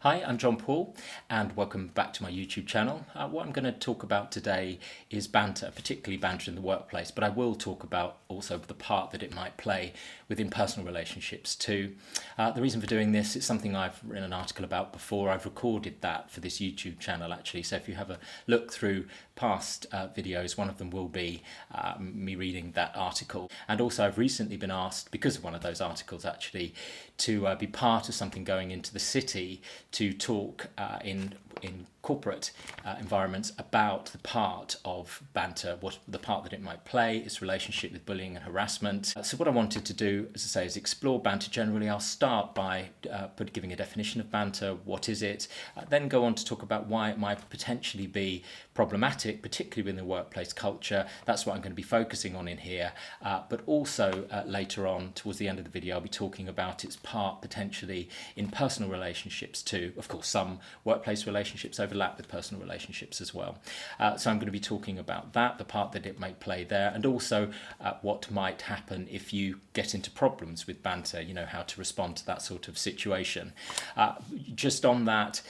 Hi, I'm John Paul, and welcome back to my YouTube channel. What I'm going to talk about today is banter, particularly banter in the workplace, but I will talk about also the part that it might play within personal relationships too. The reason for doing this is something I've written an article about before. I've recorded that for this YouTube channel actually, so if you have a look through past videos, one of them will be me reading that article. And also I've recently been asked, because of one of those articles actually, to be part of something going into the city to talk in corporate environments about the part of banter, what the part that it might play, its relationship with bullying and harassment. So what I wanted to do, as I say, is explore banter generally. I'll start by giving a definition of banter, what is it, then go on to talk about why it might potentially be problematic, particularly within the workplace culture. That's what I'm going to be focusing on in here, but also later on, towards the end of the video, I'll be talking about its part potentially in personal relationships too. Of course, some workplace relationships overlap with personal relationships as well. So I'm going to be talking about that, the part that it may play there, and also what might happen if you get into problems with banter, you know, how to respond to that sort of situation. Just on that,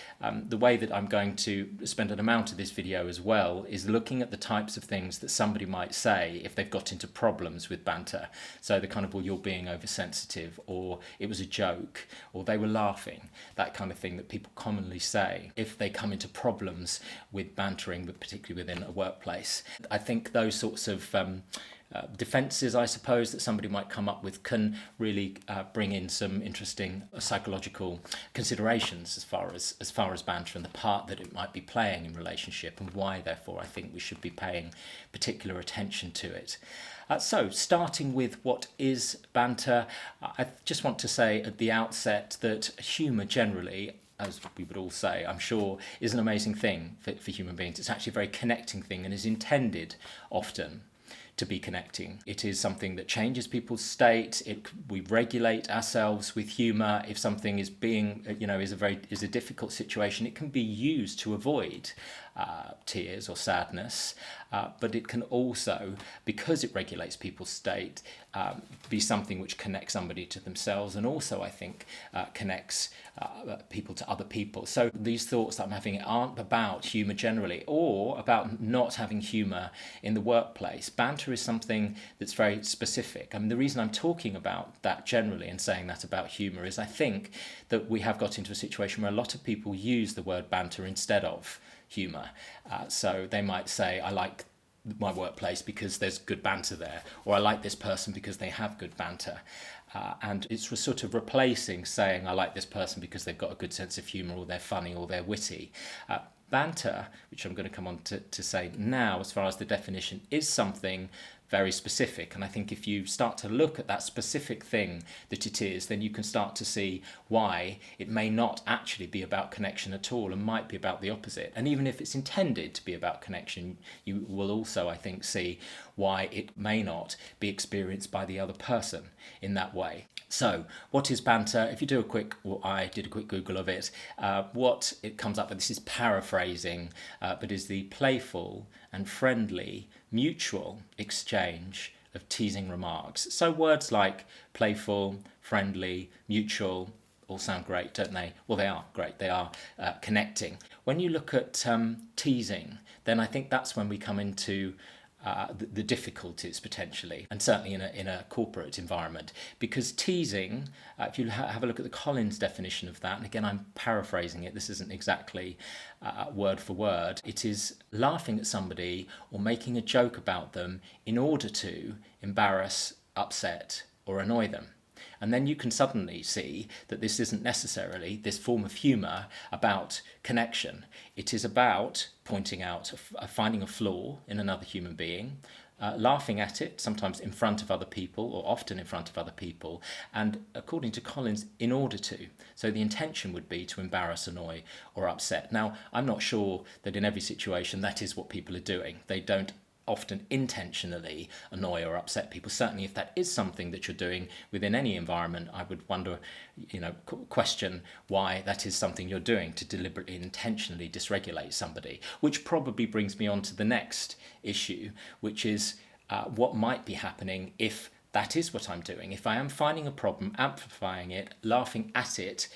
the way that I'm going to spend an amount of this video as well is looking at the types of things that somebody might say if they've got into problems with banter. So the kind of, well, you're being oversensitive, or it was a joke, or they were laughing, that kind of thing that people commonly say if they come into problems with bantering, but particularly within a workplace. I think those sorts of defences, I suppose, that somebody might come up with can really bring in some interesting psychological considerations as far as banter and the part that it might be playing in relationship, and why, therefore, I think we should be paying particular attention to it. So, starting with what is banter, I just want to say at the outset that humour generally, as we would all say, I'm sure, is an amazing thing for human beings. It's actually a very connecting thing and is intended often to be connecting. It is something that changes people's state. We regulate ourselves with humour. If something is being, is a difficult situation, it can be used to avoid tears or sadness, but it can also, because it regulates people's state, be something which connects somebody to themselves, and also, I think, connects people to other people. So these thoughts that I'm having aren't about humour generally, or about not having humour in the workplace. Banter is something that's very specific. I mean, the reason I'm talking about that generally and saying that about humour is I think that we have got into a situation where a lot of people use the word banter instead of humour. So they might say, I like my workplace because there's good banter there, or I like this person because they have good banter. And it's sort of replacing saying I like this person because they've got a good sense of humour, or they're funny, or they're witty. Banter, which I'm going to come on to say now as far as the definition, is something very specific, and I think if you start to look at that specific thing that it is, then you can start to see why it may not actually be about connection at all, and might be about the opposite. And even if it's intended to be about connection, you will also, I think, see why it may not be experienced by the other person in that way. So, what is banter? If you do I did a quick Google of it, what it comes up with, this is paraphrasing, but is the playful and friendly mutual exchange of teasing remarks. So words like playful, friendly, mutual all sound great, don't they? Well, they are great. They are connecting. When you look at teasing, then I think that's when we come into the difficulties potentially, and certainly in a corporate environment, because teasing, if you have a look at the Collins definition of that, and again I'm paraphrasing it, this isn't exactly word for word, it is laughing at somebody or making a joke about them in order to embarrass, upset, or annoy them. And then you can suddenly see that this isn't necessarily this form of humour about connection. It is about pointing out, finding a flaw in another human being, laughing at it, sometimes in front of other people, or often in front of other people, and according to Collins, in order to. So the intention would be to embarrass, annoy, or upset. Now, I'm not sure that in every situation that is what people are doing. They don't often intentionally annoy or upset people. Certainly if that is something that you're doing within any environment, I would wonder, question why that is something you're doing, to deliberately, intentionally dysregulate somebody, which probably brings me on to the next issue, which is what might be happening if that is what I'm doing. If I am finding a problem, amplifying it, laughing at it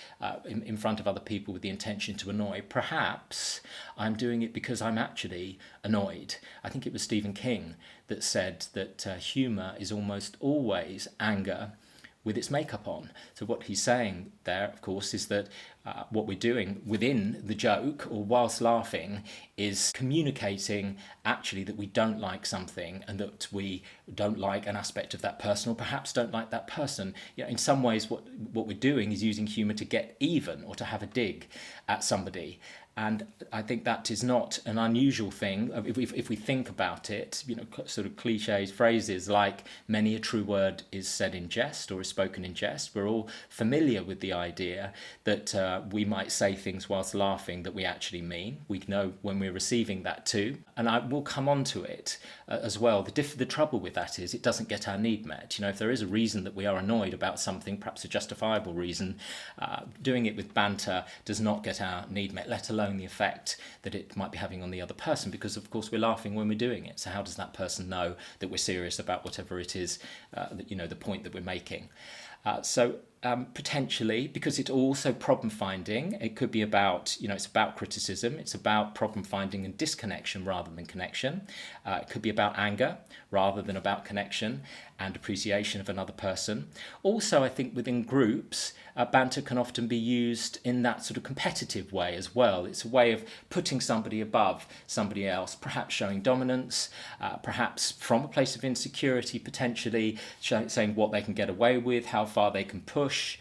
in front of other people with the intention to annoy, perhaps I'm doing it because I'm actually annoyed. I think it was Stephen King that said that humour is almost always anger with its makeup on. So what he's saying there, of course, is that what we're doing within the joke or whilst laughing is communicating actually that we don't like something and that we don't like an aspect of that person or perhaps don't like that person. You know, in some ways what we're doing is using humour to get even or to have a dig at somebody. And I think that is not an unusual thing. If we think about it, you know, sort of cliches, phrases like many a true word is said in jest or is spoken in jest. We're all familiar with the idea that we might say things whilst laughing that we actually mean. We know when we're receiving that too. And I will come on to it as well. The trouble with that is it doesn't get our need met. You know, if there is a reason that we are annoyed about something, perhaps a justifiable reason, doing it with banter does not get our need met, let alone the effect that it might be having on the other person, because of course we're laughing when we're doing it. So how does that person know that we're serious about whatever it is, that, you know, the point that we're making? Potentially, because it's also problem finding, it could be about, you know, it's about criticism, it's about problem finding and disconnection rather than connection. It could be about anger rather than about connection and appreciation of another person. Also, I think within groups, banter can often be used in that sort of competitive way as well. It's a way of putting somebody above somebody else, perhaps showing dominance, perhaps from a place of insecurity, potentially saying what they can get away with, how far they can push,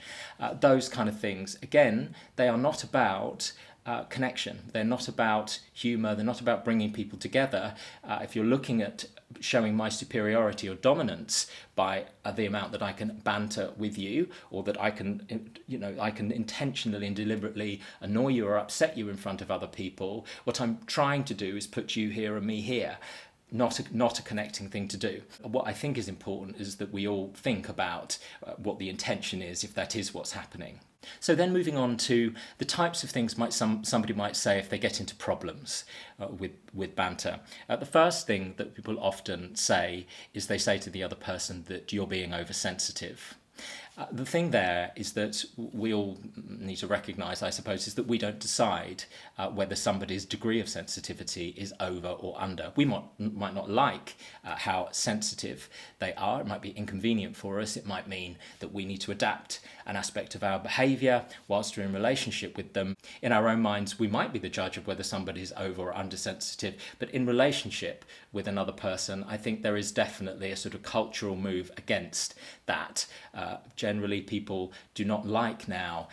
those kind of things. Again, they are not about connection. They're not about humour. They're not about bringing people together. If you're looking at showing my superiority or dominance by the amount that I can banter with you, or that I can, you know, I can intentionally and deliberately annoy you or upset you in front of other people, what I'm trying to do is put you here and me here. Not a connecting thing to do. What I think is important is that we all think about what the intention is, if that is what's happening. So then moving on to the types of things somebody might say if they get into problems with banter. The first thing that people often say is they say to the other person that you're being oversensitive. The thing there is that we all need to recognise, I suppose, is that we don't decide whether somebody's degree of sensitivity is over or under. We might not like how sensitive they are. It might be inconvenient for us. It might mean that we need to adapt an aspect of our behaviour whilst we're in relationship with them. In our own minds, we might be the judge of whether somebody is over or under sensitive, but in relationship with another person, I think there is definitely a sort of cultural move against that. Generally, people do not like now,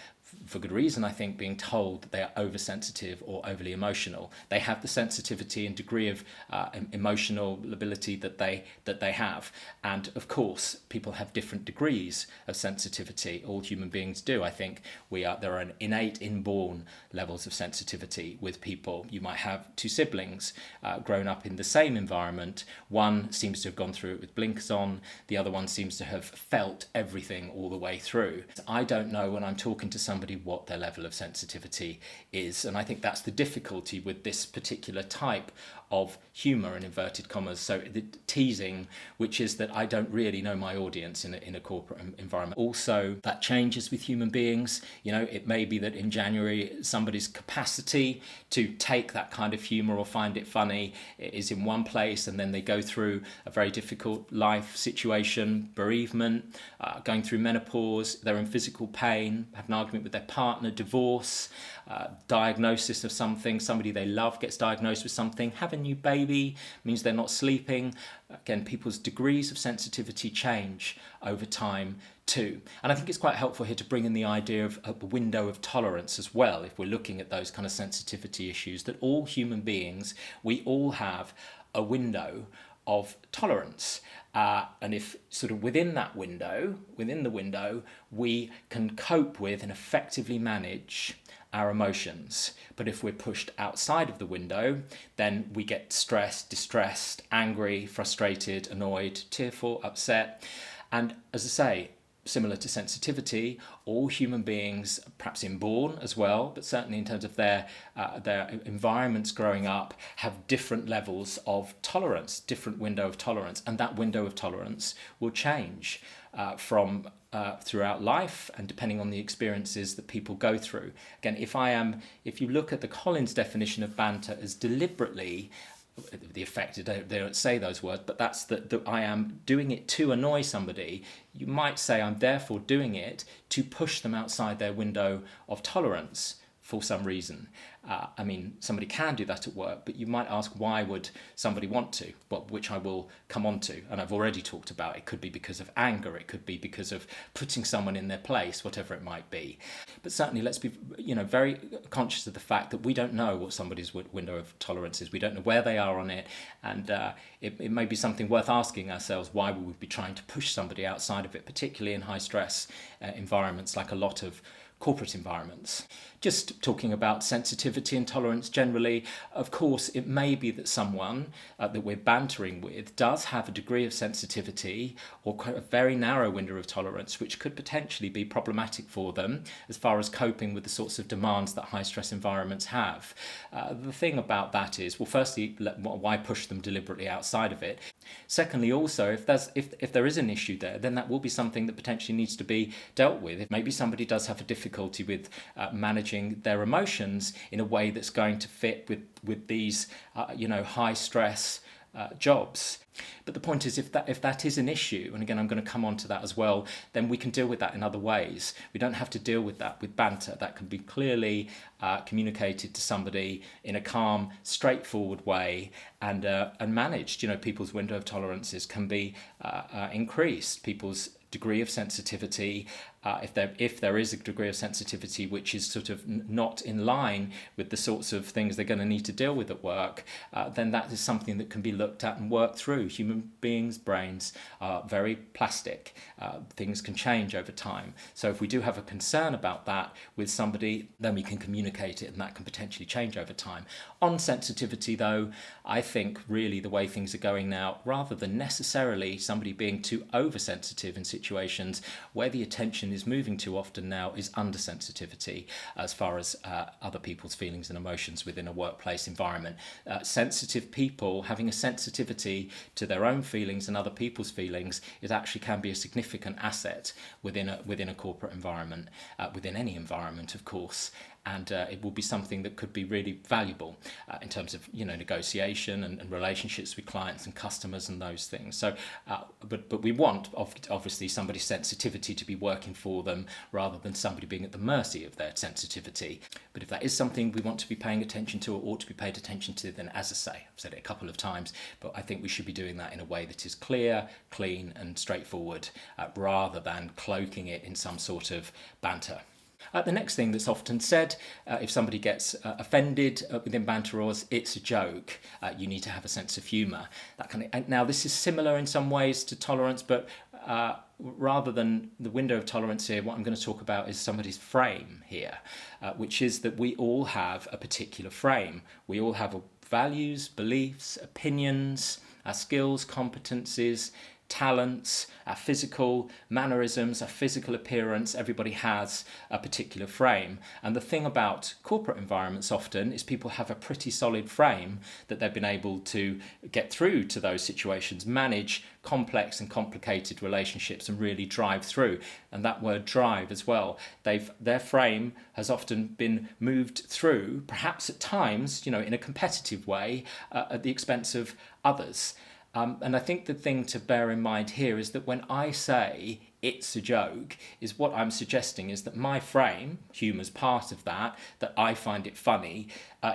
for good reason, I think, being told that they are oversensitive or overly emotional. They have the sensitivity and degree of emotional ability that they have, and of course, people have different degrees of sensitivity. All human beings do. I think there are an innate, inborn levels of sensitivity with people. You might have two siblings grown up in the same environment. One seems to have gone through it with blinkers on. The other one seems to have felt everything all the way through. I don't know when I'm talking to somebody what their level of sensitivity is, and I think that's the difficulty with this particular type of humour, in inverted commas, so the teasing, which is that I don't really know my audience in a corporate environment. Also, that changes with human beings. You know, it may be that in January somebody's capacity to take that kind of humour or find it funny is in one place, and then they go through a very difficult life situation, bereavement, going through menopause, they're in physical pain, have an argument with their partner, divorce, diagnosis of something, somebody they love gets diagnosed with something, have a new baby, means they're not sleeping. Again, people's degrees of sensitivity change over time too. And I think it's quite helpful here to bring in the idea of a window of tolerance as well, if we're looking at those kind of sensitivity issues, that all human beings, we all have a window of tolerance. And if sort of within the window, we can cope with and effectively manage our emotions. But if we're pushed outside of the window, then we get stressed, distressed, angry, frustrated, annoyed, tearful, upset. And as I say, similar to sensitivity, all human beings, perhaps inborn as well, but certainly in terms of their environments growing up, have different levels of tolerance, different window of tolerance, and that window of tolerance will change from throughout life and depending on the experiences that people go through. Again, if you look at the Collins definition of banter as deliberately, the effect, they don't say those words, but that's that I am doing it to annoy somebody. You might say I'm therefore doing it to push them outside their window of tolerance for some reason. I mean, somebody can do that at work, but you might ask, why would somebody want to? Well, which I will come on to, and I've already talked about. It could be because of anger, it could be because of putting someone in their place, whatever it might be. But certainly, let's be, very conscious of the fact that we don't know what somebody's window of tolerance is. We don't know where they are on it, and it may be something worth asking ourselves why we would be trying to push somebody outside of it, particularly in high stress environments like a lot of corporate environments. Just talking about sensitivity and tolerance generally, of course, it may be that someone that we're bantering with does have a degree of sensitivity or a very narrow window of tolerance, which could potentially be problematic for them as far as coping with the sorts of demands that high stress environments have. The thing about that is, well, firstly, why push them deliberately outside of it? Secondly, also, if there is an issue there, then that will be something that potentially needs to be dealt with. If maybe somebody does have a difficulty with managing their emotions in a way that's going to fit with these high stress jobs. But the point is, if that is an issue, and again I'm going to come on to that as well, then we can deal with that in other ways. We don't have to deal with that with banter. That can be clearly communicated to somebody in a calm, straightforward way, and managed. People's window of tolerances can be increased. People's degree of sensitivity, if there is a degree of sensitivity which is sort of not in line with the sorts of things they're going to need to deal with at work, then that is something that can be looked at and worked through. Human beings' brains are very plastic. Things can change over time. So if we do have a concern about that with somebody, then we can communicate it, and that can potentially change over time. On sensitivity, though, I think really the way things are going now, rather than necessarily somebody being too oversensitive in situations, where the attention is moving too often now is undersensitivity as far as other people's feelings and emotions within a workplace environment. Sensitive people having a sensitivity to their own feelings and other people's feelings can be a significant asset within a corporate environment, within any environment, of course. And it will be something that could be really valuable in terms of negotiation and relationships with clients and customers and those things. So, but we want obviously somebody's sensitivity to be working for them rather than somebody being at the mercy of their sensitivity. But if that is something we want to be paying attention to or ought to be paid attention to, then as I say, I've said it a couple of times, but I think we should be doing that in a way that is clear, clean, and straightforward, rather than cloaking it in some sort of banter. The next thing that's often said, if somebody gets offended within banter, or it's a joke, you need to have a sense of humour. Now, this is similar in some ways to tolerance, but rather than the window of tolerance here, what I'm going to talk about is somebody's frame here, which is that we all have a particular frame. We all have values, beliefs, opinions, our skills, competencies, talents, our physical mannerisms, our physical appearance. Everybody has a particular frame. And the thing about corporate environments often is people have a pretty solid frame that they've been able to get through to those situations, manage complex and complicated relationships, and really drive through. And that word drive as well, their frame has often been moved through, perhaps at times, in a competitive way, at the expense of others. And I think the thing to bear in mind here is that when I say it's a joke, is what I'm suggesting is that my frame, humour's part of that I find it funny,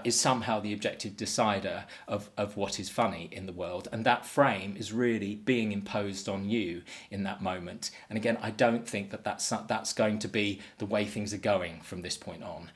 is somehow the objective decider of what is funny in the world. And that frame is really being imposed on you in that moment. And again, I don't think that's going to be the way things are going from this point on.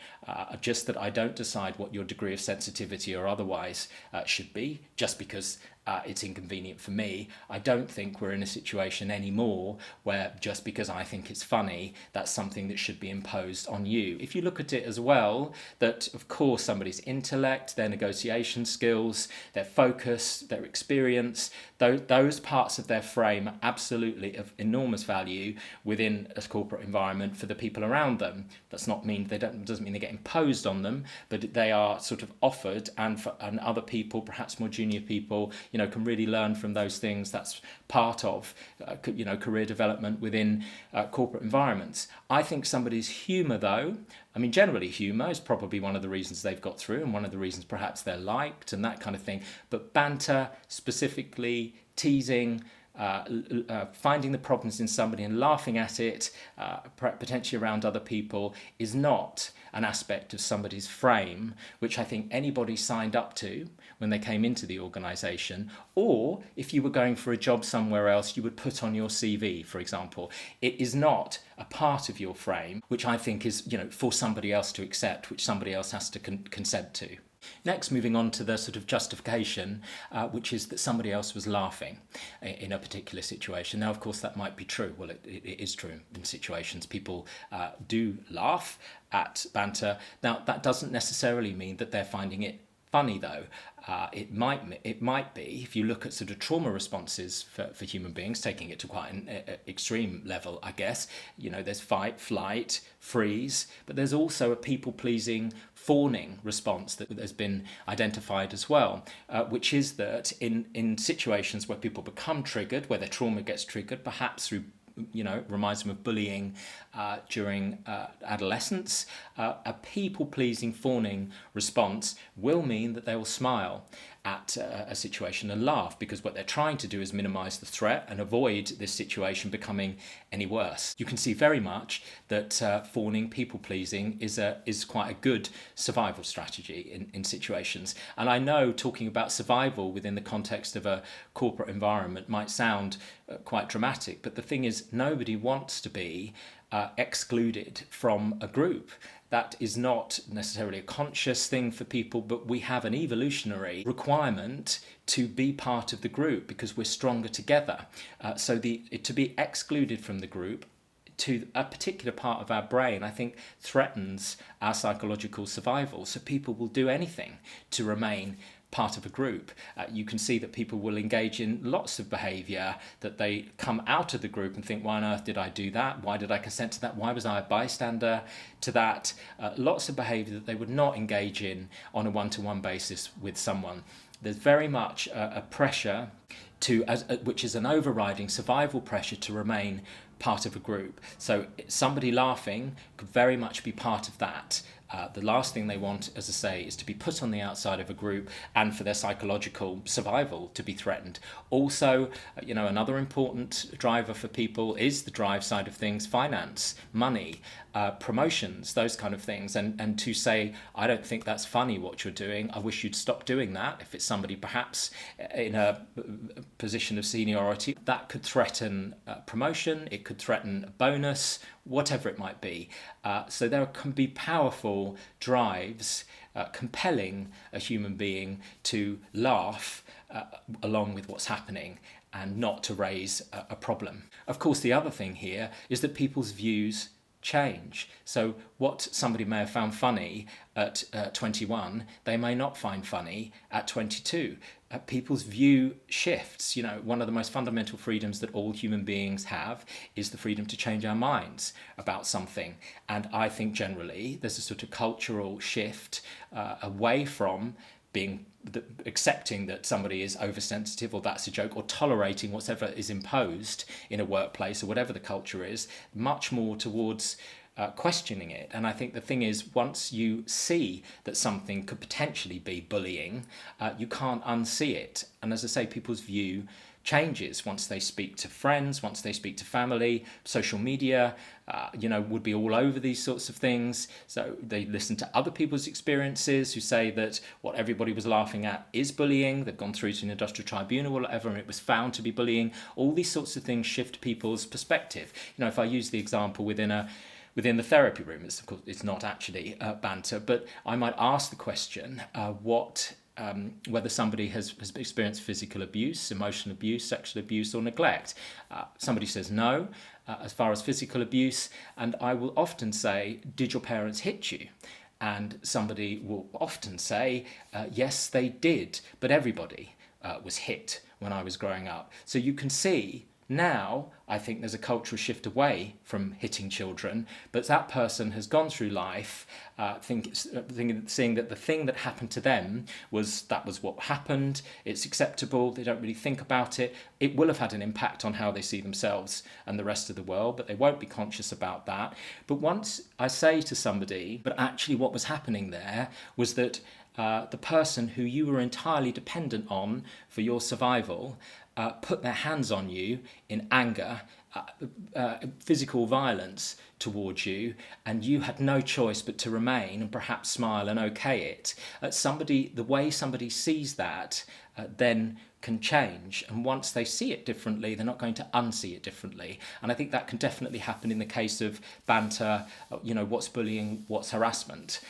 Just that I don't decide what your degree of sensitivity or otherwise should be, just because it's inconvenient for me. I don't think we're in a situation anymore where just because I think it's funny, that's something that should be imposed on you. If you look at it as well, that of course somebody's intellect, their negotiation skills, their focus, their experience, those parts of their frame are absolutely of enormous value within a corporate environment for the people around them. That's not mean doesn't mean they get imposed on them, but they are sort of offered, and other people, perhaps more junior people, can really learn from those things. That's part of career development within corporate environments. I think somebody's humour, though, I mean, generally humour is probably one of the reasons they've got through, and one of the reasons perhaps they're liked and that kind of thing. But banter, specifically teasing, finding the problems in somebody and laughing at it, potentially around other people, is not an aspect of somebody's frame which I think anybody signed up to when they came into the organisation, or if you were going for a job somewhere else, you would put on your CV, for example. It is not a part of your frame which I think is, for somebody else to accept, which somebody else has to consent to. Next, moving on to the sort of justification, which is that somebody else was laughing in a particular situation. Now, of course, that might be true. Well, it is true in situations. People do laugh at banter. Now, that doesn't necessarily mean that they're finding it funny, though. It might be, if you look at sort of trauma responses for human beings, taking it to quite an extreme level, I guess. There's fight, flight, freeze, but there's also a people-pleasing, fawning response that has been identified as well, which is that in situations where people become triggered, where their trauma gets triggered, perhaps through reminds them of bullying during adolescence, a people-pleasing, fawning response will mean that they will smile at a situation and laugh, because what they're trying to do is minimize the threat and avoid this situation becoming any worse. You can see very much that fawning, people-pleasing is quite a good survival strategy in situations. And I know talking about survival within the context of a corporate environment might sound quite dramatic, but the thing is, nobody wants to be excluded from a group. That is not necessarily a conscious thing for people, but we have an evolutionary requirement to be part of the group because we're stronger together. So to be excluded from the group, to a particular part of our brain, I think threatens our psychological survival. So people will do anything to remain part of a group. You can see that people will engage in lots of behaviour that they come out of the group and think, why on earth did I do that? Why did I consent to that? Why was I a bystander to that? Lots of behaviour that they would not engage in on a one-to-one basis with someone. There's very much a pressure which is an overriding survival pressure to remain part of a group. So somebody laughing could very much be part of that. The last thing they want, as I say, is to be put on the outside of a group and for their psychological survival to be threatened. Also, another important driver for people is the drive side of things: finance, money, promotions, those kind of things. And to say, I don't think that's funny what you're doing, I wish you'd stop doing that. If it's somebody perhaps in a position of seniority, that could threaten promotion, it could threaten a bonus, whatever it might be. So there can be powerful drives compelling a human being to laugh along with what's happening and not to raise a problem. Of course, the other thing here is that people's views change. So what somebody may have found funny at 21, they may not find funny at 22. People's view shifts. One of the most fundamental freedoms that all human beings have is the freedom to change our minds about something. And I think generally there's a sort of cultural shift away from accepting that somebody is oversensitive, or that's a joke, or tolerating whatever is imposed in a workplace or whatever the culture is, much more towards questioning it. And I think the thing is, once you see that something could potentially be bullying, you can't unsee it. And as I say, people's view changes once they speak to friends, once they speak to family. Social media, would be all over these sorts of things. So they listen to other people's experiences who say that what everybody was laughing at is bullying. They've gone through to an industrial tribunal or whatever, and it was found to be bullying. All these sorts of things shift people's perspective. If I use the example within the therapy room, of course, it's not actually banter, but I might ask the question, what whether somebody has experienced physical abuse, emotional abuse, sexual abuse, or neglect. Somebody says no, as far as physical abuse, and I will often say, did your parents hit you? And somebody will often say, yes, they did, but everybody was hit when I was growing up. So you can see now, I think there's a cultural shift away from hitting children, but that person has gone through life seeing that the thing that happened to them that was what happened, it's acceptable, they don't really think about it. It will have had an impact on how they see themselves and the rest of the world, but they won't be conscious about that. But once I say to somebody, but actually what was happening there was that the person who you were entirely dependent on for your survival put their hands on you in anger, physical violence towards you, and you had no choice but to remain and perhaps smile and okay it. The way somebody sees that then can change, and once they see it differently, they're not going to unsee it differently. And I think that can definitely happen in the case of banter, what's bullying, what's harassment.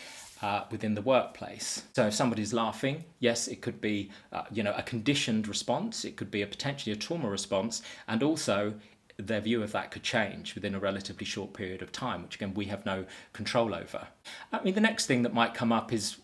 Within the workplace. So if somebody's laughing, yes, it could be a conditioned response, it could be potentially a trauma response, and also their view of that could change within a relatively short period of time, which again we have no control over. I mean, the next thing that might come up is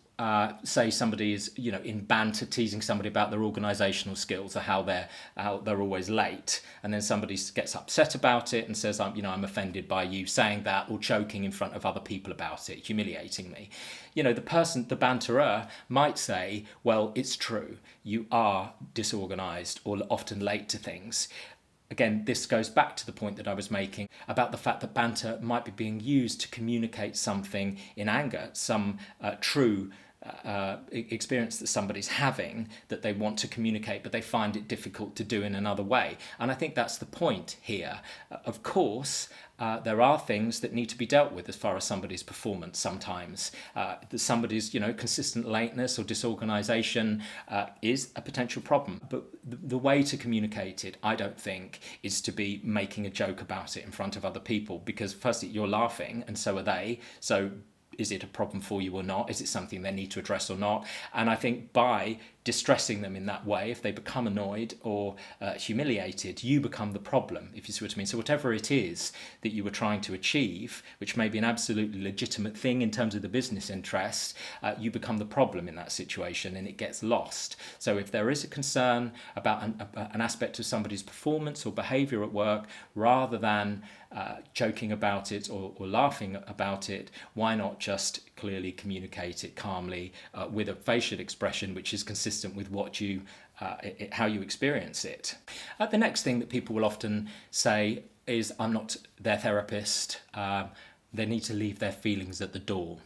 say somebody is in banter teasing somebody about their organisational skills or how they're always late, and then somebody gets upset about it and says, I'm offended by you saying that, or joking in front of other people about it, humiliating me. The banterer might say, well, it's true, you are disorganised or often late to things. Again, this goes back to the point that I was making about the fact that banter might be being used to communicate something in anger, some true experience that somebody's having that they want to communicate, but they find it difficult to do in another way. And I think that's the point here. Of course, there are things that need to be dealt with as far as somebody's performance sometimes. Somebody's consistent lateness or disorganisation is a potential problem. But the way to communicate it, I don't think, is to be making a joke about it in front of other people, because firstly, you're laughing and so are they. So is it a problem for you or not? Is it something they need to address or not? And I think by distressing them in that way, if they become annoyed or humiliated, you become the problem, if you see what I mean. So whatever it is that you were trying to achieve, which may be an absolutely legitimate thing in terms of the business interest, you become the problem in that situation and it gets lost. So if there is a concern about an aspect of somebody's performance or behaviour at work, rather than joking about it or laughing about it, why not just clearly communicate it calmly with a facial expression which is consistent with what you how you experience it. The next thing that people will often say is, I'm not their therapist, they need to leave their feelings at the door.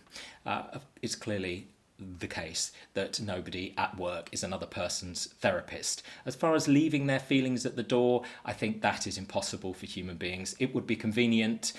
It's clearly the case that nobody at work is another person's therapist. As far as leaving their feelings at the door, I think that is impossible for human beings. It would be convenient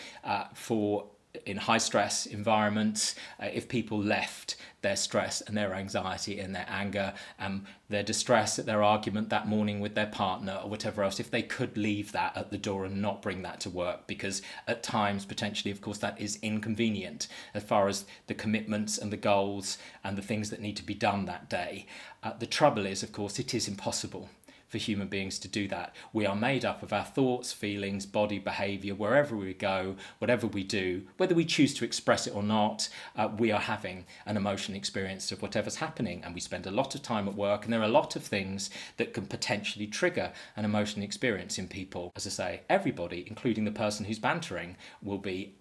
in high stress environments if people left their stress and their anxiety and their anger and their distress at their argument that morning with their partner or whatever else, if they could leave that at the door and not bring that to work, because at times potentially, of course, that is inconvenient as far as the commitments and the goals and the things that need to be done that day. The trouble is, of course, it is impossible for human beings to do that. We are made up of our thoughts, feelings, body, behaviour. Wherever we go, whatever we do, whether we choose to express it or not, we are having an emotional experience of whatever's happening, and we spend a lot of time at work, and there are a lot of things that can potentially trigger an emotional experience in people. As I say, everybody, including the person who's bantering, will be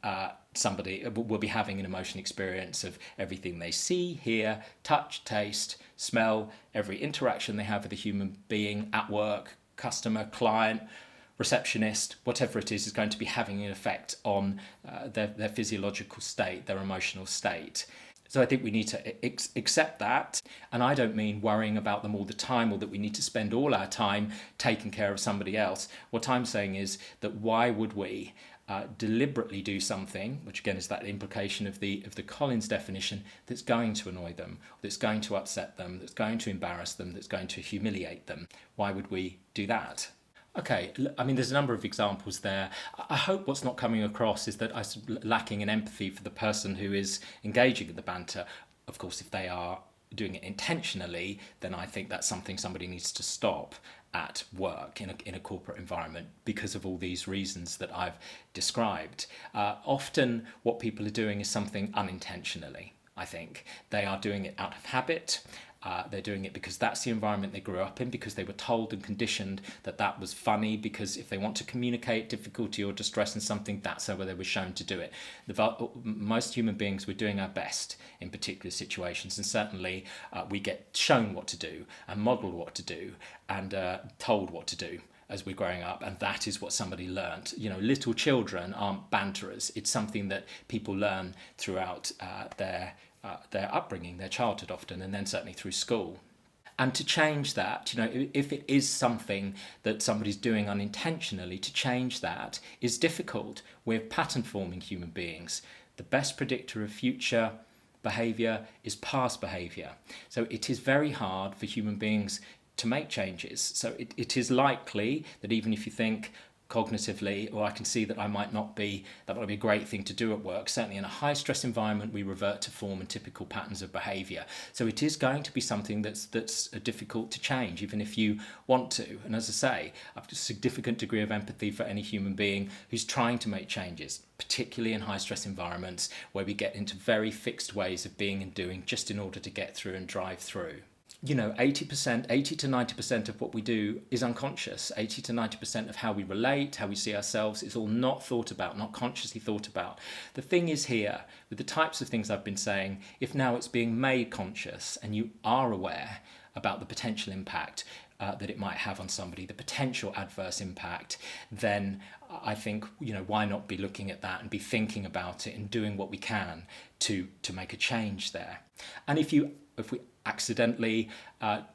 somebody will be having an emotional experience of everything they see, hear, touch, taste, smell, every interaction they have with a human being at work, customer, client, receptionist, whatever it is going to be having an effect on their physiological state, their emotional state. So I think we need to accept that. And I don't mean worrying about them all the time, or that we need to spend all our time taking care of somebody else. What I'm saying is that why would we deliberately do something, which again is that implication of the Collins definition, that's going to annoy them, that's going to upset them, that's going to embarrass them, that's going to humiliate them? Why would we do that? Okay, I mean, there's a number of examples there. I hope what's not coming across is that I'm lacking in empathy for the person who is engaging in the banter. Of course, if they are doing it intentionally, then I think that's something somebody needs to stop at work in a corporate environment because of all these reasons that I've described. Often what people are doing is something unintentionally. I think they are doing it out of habit. They're doing it because that's the environment they grew up in, because they were told and conditioned that that was funny, because if they want to communicate difficulty or distress in something, that's how they were shown to do it. Most human beings, we're doing our best in particular situations, and certainly we get shown what to do and modelled what to do and told what to do as we're growing up, and that is what somebody learned. Little children aren't banterers. It's something that people learn throughout their upbringing, their childhood often, and then certainly through school. And to change that, if it is something that somebody's doing unintentionally, to change that is difficult. We're pattern forming human beings. The best predictor of future behaviour is past behaviour. So it is very hard for human beings to make changes. So it is likely that even if you think cognitively, or I can see that that might be a great thing to do at work, certainly in a high stress environment we revert to form and typical patterns of behaviour. So it is going to be something that's difficult to change, even if you want to. And as I say, I've a significant degree of empathy for any human being who's trying to make changes, particularly in high stress environments where we get into very fixed ways of being and doing just in order to get through and drive through. 80 to 90% of what we do is unconscious. 80 to 90% of how we relate, how we see ourselves, is all not thought about, not consciously thought about. The thing is here, with the types of things I've been saying, if now it's being made conscious and you are aware about the potential impact that it might have on somebody, the potential adverse impact, then I think, why not be looking at that and be thinking about it and doing what we can to make a change there. And if we accidentally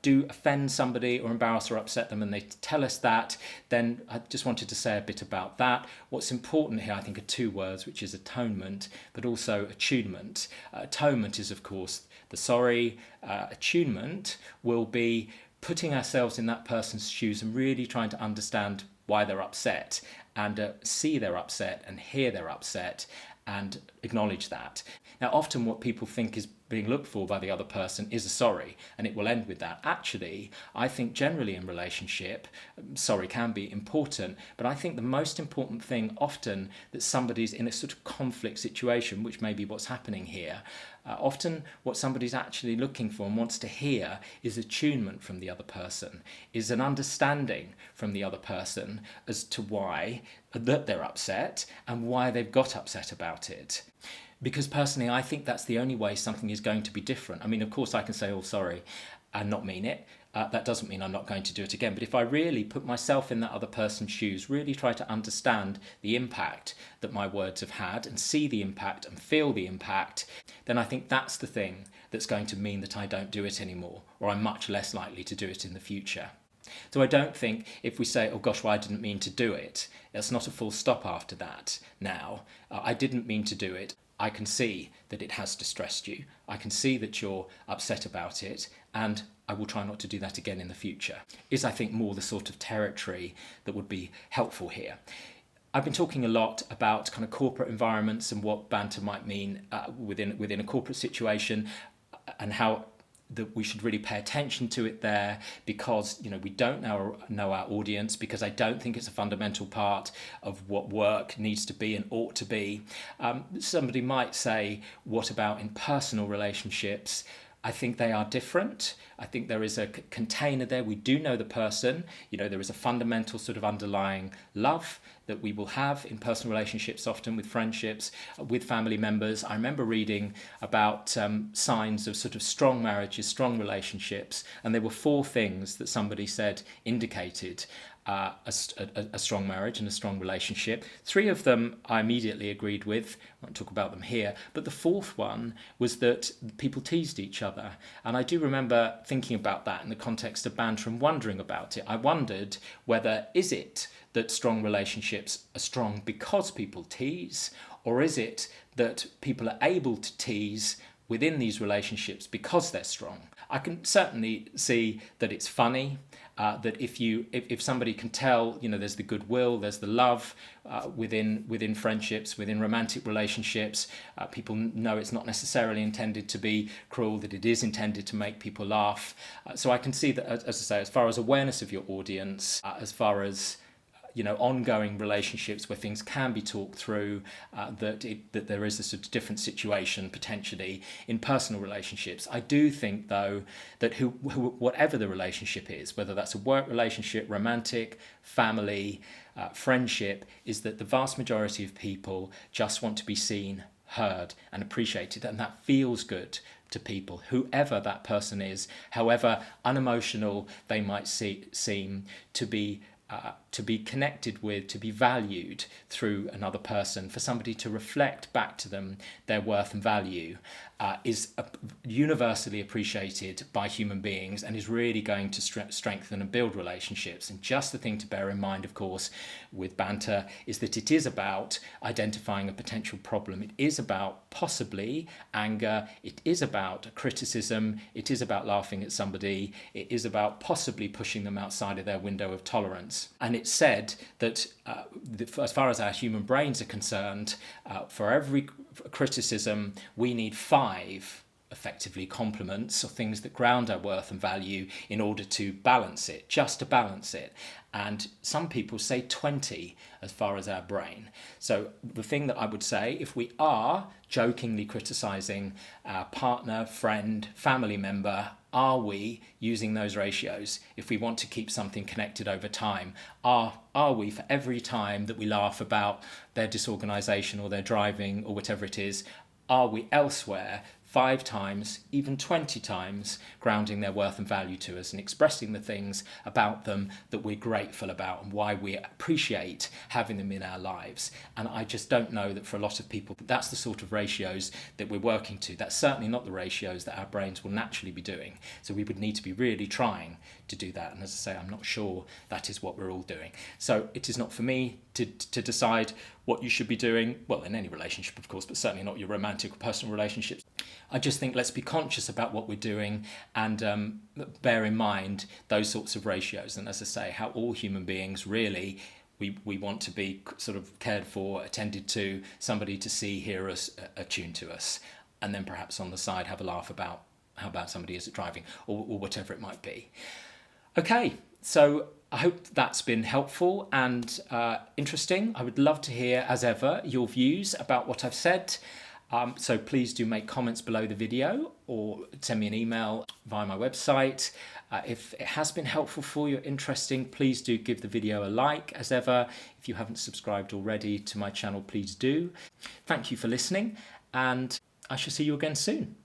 do offend somebody or embarrass or upset them and they tell us that, then I just wanted to say a bit about that. What's important here, I think, are two words, which is atonement, but also attunement. Atonement is, of course, the sorry. Attunement will be putting ourselves in that person's shoes and really trying to understand why they're upset and see their upset and hear their upset and acknowledge that. Now, often what people think is being looked for by the other person is a sorry, and it will end with that. Actually, I think generally in relationship, sorry can be important, but I think the most important thing often that somebody's in a sort of conflict situation, which may be what's happening here, often what somebody's actually looking for and wants to hear is attunement from the other person, is an understanding from the other person as to why that they're upset and why they've got upset about it. Because personally, I think that's the only way something is going to be different. I mean, of course, I can say, oh, sorry, and not mean it. That doesn't mean I'm not going to do it again. But if I really put myself in that other person's shoes, really try to understand the impact that my words have had and see the impact and feel the impact, then I think that's the thing that's going to mean that I don't do it anymore, or I'm much less likely to do it in the future. So I don't think if we say, oh gosh, well, I didn't mean to do it, it's not a full stop after that now. I didn't mean to do it. I can see that it has distressed you. I can see that you're upset about it, and I will try not to do that again in the future, is I think more the sort of territory that would be helpful here. I've been talking a lot about kind of corporate environments and what banter might mean within a corporate situation, and how that we should really pay attention to it there, because we don't know our audience, because I don't think it's a fundamental part of what work needs to be and ought to be. Somebody might say, what about in personal relationships? I think they are different. I think there is a container there. We do know the person. There is a fundamental sort of underlying love that we will have in personal relationships, often with friendships, with family members. I remember reading about signs of sort of strong marriages, strong relationships, and there were 4 things that somebody said indicated a strong marriage and a strong relationship. 3 of them I immediately agreed with. I won't talk about them here. But the 4th one was that people teased each other. And I do remember thinking about that in the context of banter and wondering about it. I wondered whether, is it that strong relationships are strong because people tease, or is it that people are able to tease within these relationships because they're strong? I can certainly see that it's funny That if somebody can tell, there's the goodwill, there's the love within friendships, within romantic relationships, people know it's not necessarily intended to be cruel, that it is intended to make people laugh. So I can see that, as I say, as far as awareness of your audience, as far as ongoing relationships where things can be talked through, that there is a sort of different situation potentially in personal relationships. I do think, though, that whatever the relationship is, whether that's a work relationship, romantic, family, friendship, is that the vast majority of people just want to be seen, heard, and appreciated, and that feels good to people, whoever that person is, however unemotional they might seem to be connected with, to be valued through another person, for somebody to reflect back to them their worth and value, is universally appreciated by human beings, and is really going to strengthen and build relationships. And just the thing to bear in mind, of course, with banter is that it is about identifying a potential problem. It is about possibly anger. It is about criticism. It is about laughing at somebody. It is about possibly pushing them outside of their window of tolerance. And it's said that as far as our human brains are concerned, for every criticism, we need 5 effectively compliments, or things that ground our worth and value, in order to balance it, just to balance it. And some people say 20 as far as our brain. So the thing that I would say, if we are jokingly criticizing our partner, friend, family member, are we using those ratios? If we want to keep something connected over time, are we, for every time that we laugh about their disorganization or their driving or whatever it is, are we elsewhere 5 times, even 20 times, grounding their worth and value to us and expressing the things about them that we're grateful about and why we appreciate having them in our lives? And I just don't know that for a lot of people that's the sort of ratios that we're working to. That's certainly not the ratios that our brains will naturally be doing. So we would need to be really trying to do that. And as I say, I'm not sure that is what we're all doing. So it is not for me to decide what you should be doing, well, in any relationship, of course, but certainly not your romantic or personal relationships. I just think let's be conscious about what we're doing, and bear in mind those sorts of ratios. And as I say, how all human beings really, we want to be sort of cared for, attended to, somebody to see, hear us, attuned to us, and then perhaps on the side have a laugh about how bad somebody is at driving, or whatever it might be. Okay, so I hope that's been helpful and interesting. I would love to hear, as ever, your views about what I've said. So please do make comments below the video, or send me an email via my website. If it has been helpful for you, interesting, please do give the video a like. As ever, if you haven't subscribed already to my channel, please do. Thank you for listening, and I shall see you again soon.